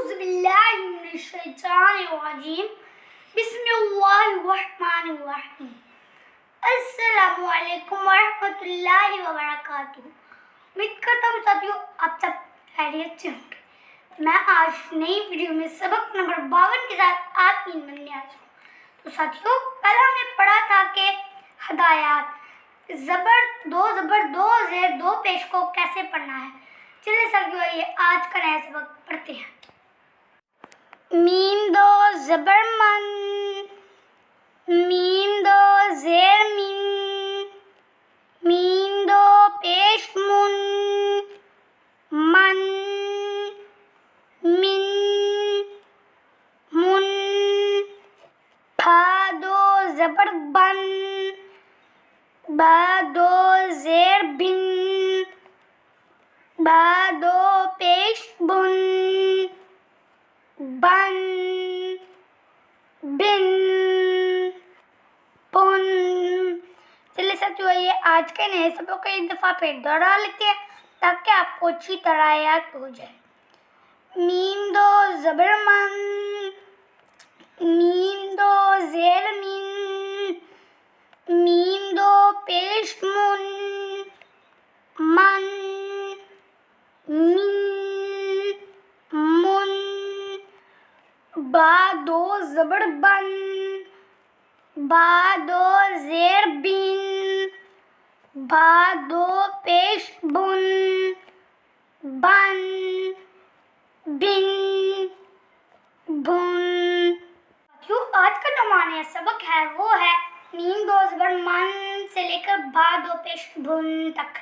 أعوذ بالله من الشيطان الرجيم بسم الله الرحمن الرحیم السلام علیکم ورحمۃ اللہ وبرکاتہ۔ امید کرتا ہوں ساتھیوں آپ سب خیریت سے ہوں گے۔ میں آج نئی ویڈیو میں سبق نمبر 52 کے ساتھ آپ کی ملنے آیا ہوں۔ تو ساتھیوں کل ہم نے پڑھا تھا کہ ہدایات زبر دو زیر دو پیش کو کیسے پڑھنا ہے۔ چلے ساتھیوں یہ آج کا نیا سبق پڑھتے ہیں۔ میم دو زبر من، میم دو زیر من، میم دو پیش من، من من من، بھا دو زبر بن، با دو زیر بن، با دو پیش بن، بن بن بن۔ چلیے ساتھیوں یہ آج کے نئے سبق کو ایک دفعہ پھر دوہرا لیتے ہیں تاکہ آپ کو اچھی طرح یاد ہو جائے۔ میم دو زبر من، میم دو زیر من، میم دو پیش من، من من من، با دو زبر بن، با دو زیر بن، با دو پیش بن، بن بن بن۔ آج کا جو ہمارا سبق ہے وہ ہے میم دو زبر من سے لے کر با دو پیش بن تک۔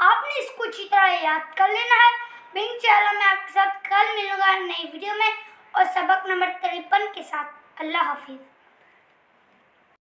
آپ نے اس کو اچھی طرح یاد کر لینا ہے۔ انشاءاللہ میں آپ کے ساتھ کل ملوں گا نئی ویڈیو میں اور سبق نمبر 53 کے ساتھ۔ اللہ حافظ۔